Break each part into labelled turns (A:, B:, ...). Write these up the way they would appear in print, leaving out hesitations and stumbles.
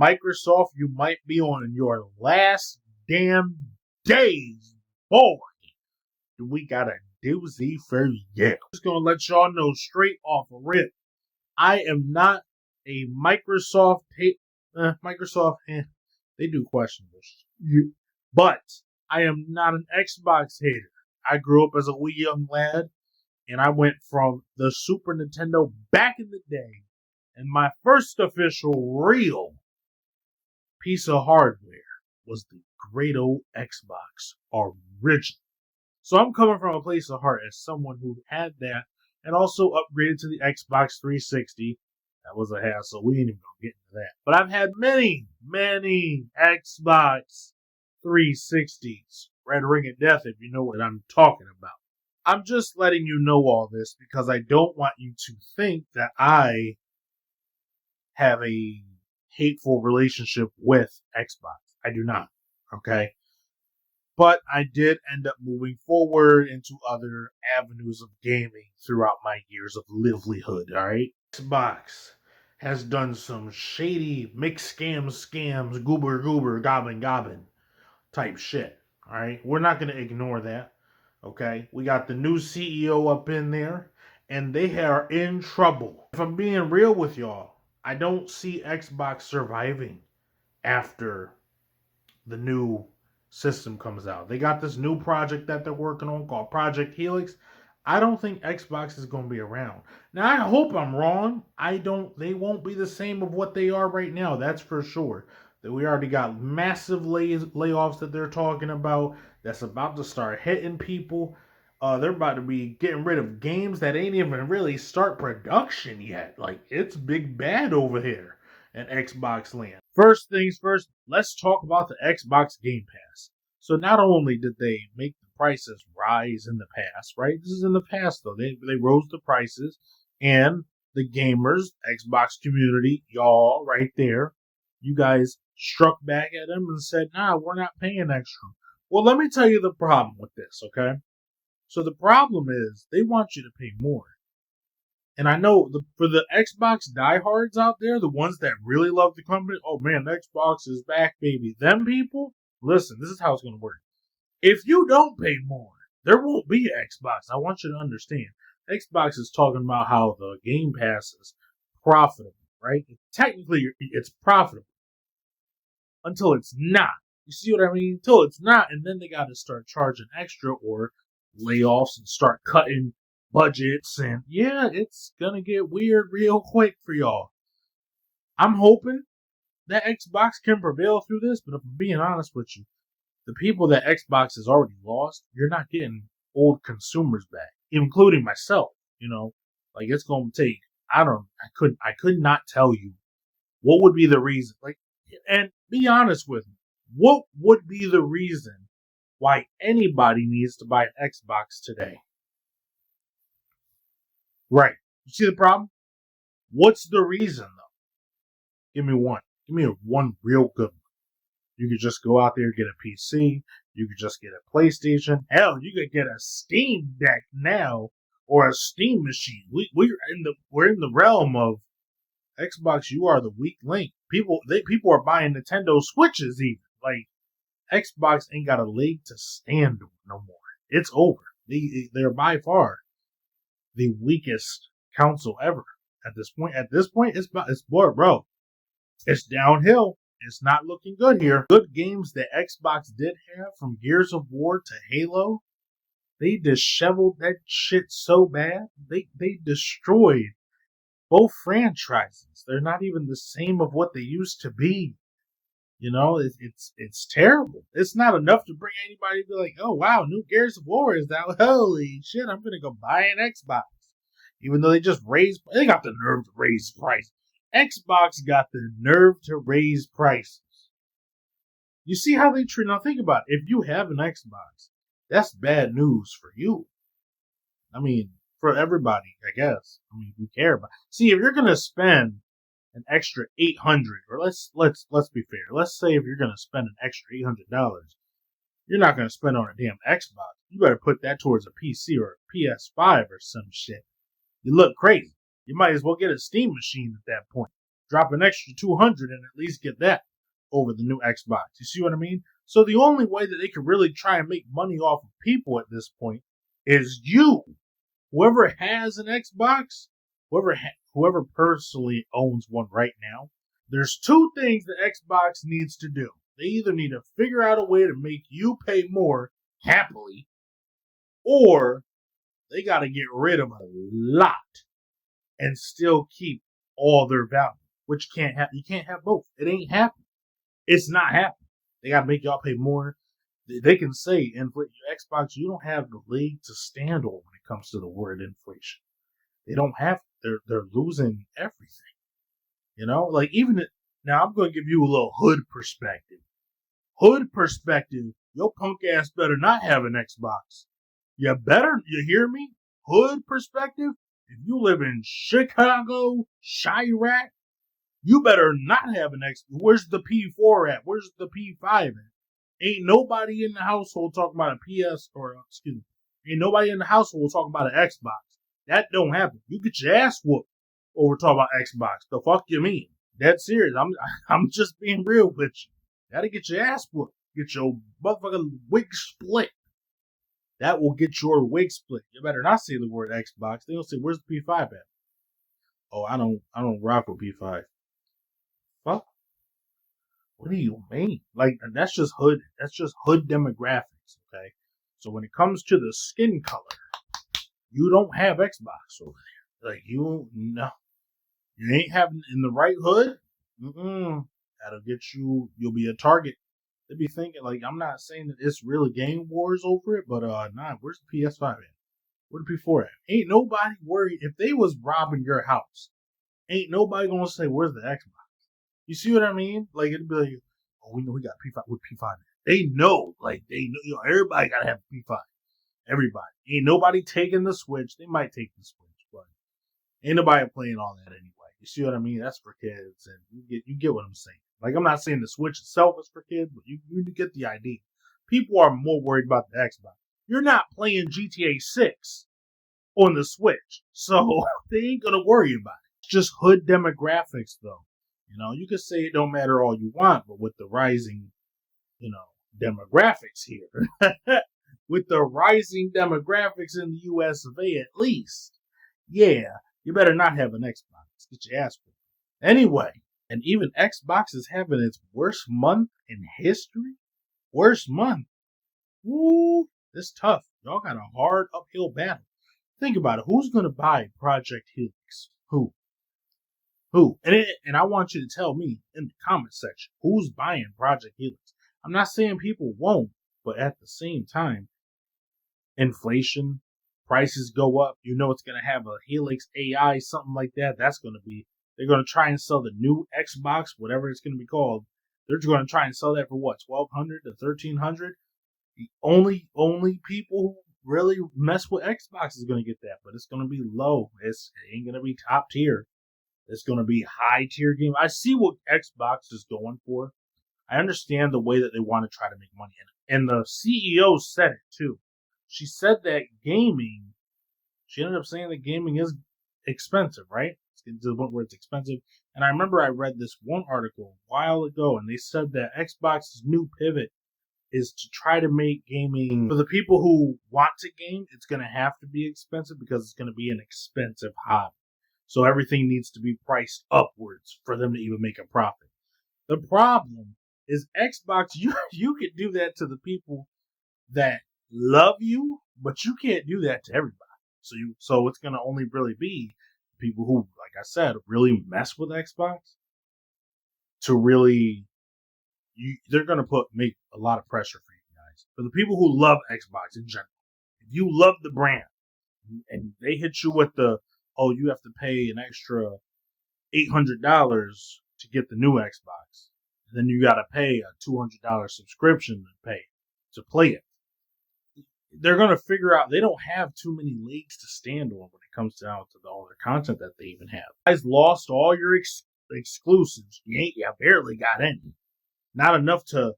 A: Microsoft, you might be on your last damn days. Boy, we got a doozy for you. Just gonna let y'all know straight off a rip. I am not a Microsoft. Microsoft, they do questionables. But I am not an Xbox hater. I grew up as a wee young lad, and I went from the Super Nintendo back in the day, and my first official real piece of hardware was the great old Xbox original. So I'm coming from a place of heart as someone who had that and also upgraded to the Xbox 360. That was a hassle. We ain't even gonna get into that. But I've had many Xbox 360s. Red Ring of Death, if you know what I'm talking about. I'm just letting you know all this because I don't want you to think that I have a hateful relationship with Xbox. I do not. Okay? But I did end up moving forward into other avenues of gaming throughout my years of livelihood, alright? Xbox has done some shady mix scams, goober, gobbin type shit, alright? We're not going to ignore that, okay? We got the new CEO up in there, and they are in trouble. If I'm being real with y'all, I don't see Xbox surviving after the new system comes out. They got this new project that they're working on called Project Helix. I don't think Xbox is going to be around. Now, I hope I'm wrong. They won't be the same of what they are right now. That's for sure. That we already got massive layoffs that they're talking about. That's about to start hitting people. They're about to be getting rid of games that ain't even really start production yet. Like, it's big bad over here in Xbox land. First things first, let's talk about the Xbox Game Pass. So not only did they make the prices rise in the past, right? This is in the past though. They rose the prices, and the gamers, Xbox community, y'all right there, you guys struck back at them and said, nah, we're not paying extra. Well, let me tell you the problem with this, okay? So the problem is they want you to pay more. And I know for the Xbox diehards out there, the ones that really love the company, oh man, Xbox is back, baby. Them people, listen, this is how it's going to work. If you don't pay more, there won't be Xbox. I want you to understand. Xbox is talking about how the Game Pass is profitable, right? Technically, it's profitable until it's not. You see what I mean? Until it's not, and then they got to start charging extra or layoffs and start cutting budgets, and yeah, it's gonna get weird real quick for y'all. I'm hoping that Xbox can prevail through this, but if I'm being honest with you, the people that Xbox has already lost, you're not getting old consumers back, including myself. You know, like it's gonna take. I could not tell you what would be the reason. Like, and be honest with me, what would be the reason why anybody needs to buy an Xbox today? Right. You see the problem? What's the reason, though? Give me one. Give me one real good one. You could just go out there and get a PC. You could just get a PlayStation. Hell, you could get a Steam Deck now or a Steam machine. We're in the realm of Xbox. You are the weak link. People are buying Nintendo Switches even. Like Xbox ain't got a leg to stand on no more. It's over. They're by far the weakest console ever at this point. At this point, it's bro. It's downhill. It's not looking good here. Good games that Xbox did have, from Gears of War to Halo, they disheveled that shit so bad. They destroyed both franchises. They're not even the same of what they used to be. You know, it's terrible. It's not enough to bring anybody to be like, oh wow, new Gears of War is out. Holy shit, I'm gonna go buy an Xbox. Even though they got the nerve to raise price. Xbox got the nerve to raise prices. You see how they treat. Now think about it. If you have an Xbox, that's bad news for you. I mean, for everybody, I guess. I mean, who care about? See, if you're gonna spend an extra $800, or let's be fair. Let's say if you're gonna spend an extra $800, you're not gonna spend on a damn Xbox. You better put that towards a PC or a PS5 or some shit. You look crazy. You might as well get a Steam machine at that point. drop an extra 200 and at least get that over the new Xbox. You see what I mean? So the only way that they can really try and make money off of people at this point is you. Whoever has an Xbox, whoever personally owns one right now, there's two things that Xbox needs to do. They either need to figure out a way to make you pay more happily, or they got to get rid of a lot and still keep all their value, which can't happen. You can't have both. It ain't happening. It's not happening. They got to make y'all pay more. They can say, Xbox, you don't have the leg to stand on when it comes to the word inflation. They don't have, they're losing everything. You know, like now I'm going to give you a little hood perspective. Hood perspective, your punk ass better not have an Xbox. You hear me? Hood perspective, if you live in Chicago, Chirac, you better not have an Xbox. Where's the P4 at? Where's the P5 at? Ain't nobody in the household talking about ain't nobody in the household talking about an Xbox. That don't happen. You get your ass whooped over talking about Xbox. The fuck you mean? That's serious. I'm just being real with you. Gotta get your ass whooped. Get your motherfucking wig split. That will get your wig split. You better not say the word Xbox. They don't say, where's the P5 at? Oh, I don't rock with P5. Fuck. What do you mean? Like, that's just hood demographics, okay? So when it comes to the skin color, you don't have Xbox over there. Like, you ain't having in the right hood. That'll get you'll be a target. They be thinking, like, I'm not saying that it's really game wars over it, but where's the PS5 at? Where the P4 at? Ain't nobody worried. If they was robbing your house, ain't nobody gonna say, where's the Xbox? You see what I mean? Like, it'd be like, oh, we know we got P5 with P5. They know, everybody gotta have P5. Everybody. Ain't nobody taking the Switch. They might take the Switch, but ain't nobody playing all that anyway. You see what I mean? That's for kids, and you get what I'm saying. Like, I'm not saying the Switch itself is for kids, but you get the idea. People are more worried about the Xbox. You're not playing GTA 6 on the Switch, so they ain't gonna worry about it. It's just hood demographics, though. You know, you could say it don't matter all you want, but with the rising, demographics here, with the rising demographics in the US of A, at least, yeah, you better not have an Xbox. Get your ass whooped. Anyway, and even Xbox is having its worst month in history. Worst month. Woo, it's tough. Y'all got a hard uphill battle. Think about it. Who's going to buy Project Helix? Who? And I want you to tell me in the comment section, who's buying Project Helix? I'm not saying people won't, but at the same time, inflation, prices go up. You know it's going to have a Helix AI, something like that. They're going to try and sell the new Xbox, whatever it's going to be called. They're going to try and sell that for what, $1,200 to $1,300? The only people who really mess with Xbox is going to get that, but it's going to be low. It ain't going to be top tier. It's going to be high tier game. I see what Xbox is going for. I understand the way that they want to try to make money in it. And the CEO said it too. She said that she ended up saying that gaming is expensive, right? It's to the point where it's expensive. And I remember I read this one article a while ago, and they said that Xbox's new pivot is to try to make gaming, for the people who want to game, it's going to have to be expensive because it's going to be an expensive hobby. So everything needs to be priced upwards for them to even make a profit. The problem is Xbox, you can do that to the people that love you, but you can't do that to everybody. So it's going to only really be people who, like I said, really mess with Xbox to really, they're going to make a lot of pressure for you guys. For the people who love Xbox in general, if you love the brand and they hit you with you have to pay an extra $800 to get the new Xbox, and then you got to pay a $200 subscription to play it. They're going to figure out they don't have too many legs to stand on when it comes down to all their content that they even have. You guys lost all your exclusives. You barely got any. Not enough to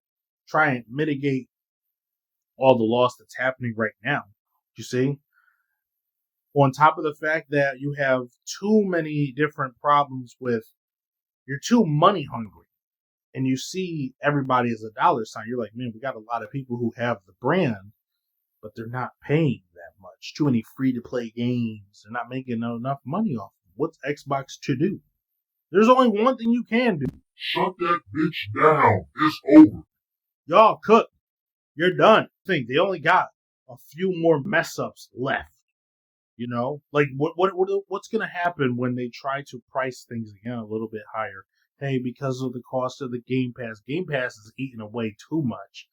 A: try and mitigate all the loss that's happening right now. You see? On top of the fact that you have too many different problems with You're too money hungry. And you see everybody as a dollar sign. You're like, man, we got a lot of people who have the brand, but they're not paying that much. Too many free to play games. They're not making enough money off them. What's Xbox to do? There's only one thing you can do.
B: Shut that bitch down. It's over.
A: Y'all cook. You're done. I think they only got a few more mess ups left. You know, like what's going to happen when they try to price things again a little bit higher? Hey, because of the cost of the Game Pass, Game Pass is eating away too much.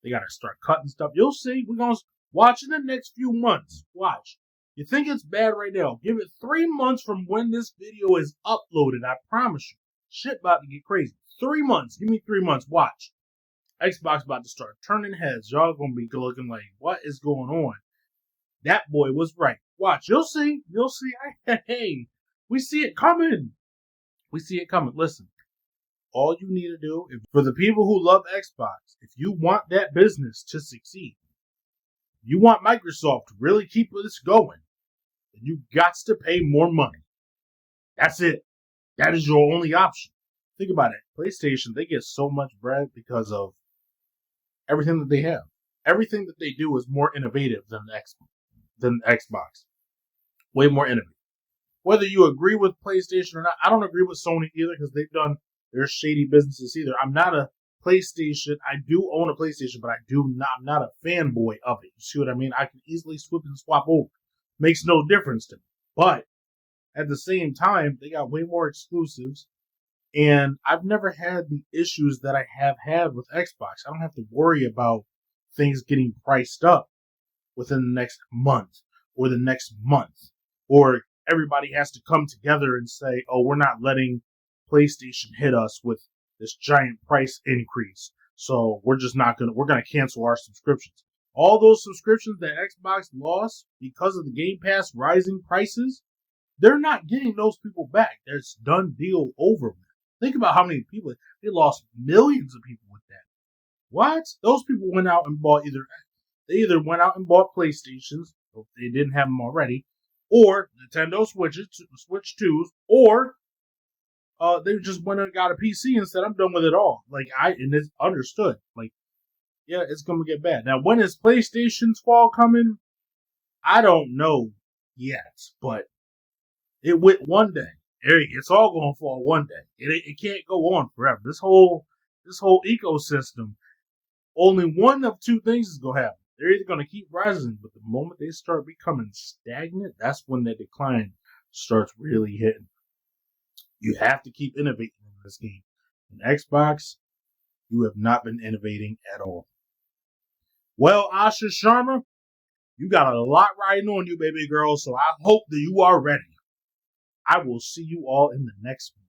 A: They got to start cutting stuff. You'll see. We're going to watch in the next few months. Watch. You think it's bad right now? Give it 3 months from when this video is uploaded. I promise you. Shit about to get crazy. 3 months. Give me 3 months. Watch. Xbox about to start turning heads. Y'all going to be looking like, what is going on? That boy was right. Watch. You'll see. You'll see. Hey, we see it coming. We see it coming. Listen. All you need to do, for the people who love Xbox, if you want that business to succeed, you want Microsoft to really keep this going, then you got to pay more money. That's it. That is your only option. Think about it. PlayStation, they get so much bread because of everything that they have. Everything that they do is more innovative than Xbox. Way more innovative. Whether you agree with PlayStation or not, I don't agree with Sony either because they've done their shady businesses either. I'm not a PlayStation. I do own a PlayStation, but I'm not a fanboy of it. You see what I mean? I can easily swip and swap over. Makes no difference to me. But at the same time, they got way more exclusives. And I've never had the issues that I have had with Xbox. I don't have to worry about things getting priced up within the next month or the next month. Or everybody has to come together and say, oh, we're not letting PlayStation hit us with this giant price increase. So we're going to cancel our subscriptions. All those subscriptions that Xbox lost because of the Game Pass rising prices, they're not getting those people back. There's done deal over with. Think about how many people, they lost millions of people with that. What? Those people went out and bought they either went out and bought PlayStations, if they didn't have them already, or Nintendo Switch 2s, or they just went and got a PC and said, I'm done with it all. And it's understood. Yeah, it's going to get bad. Now, when is PlayStation's fall coming? I don't know yet, but it went one day. It's all going to fall one day. It can't go on forever. This whole ecosystem, only one of two things is going to happen. They're either going to keep rising, but the moment they start becoming stagnant, that's when the decline starts really hitting. You have to keep innovating in this game. In Xbox, you have not been innovating at all. Well, Asha Sharma, you got a lot riding on you, baby girl, so I hope that you are ready. I will see you all in the next one.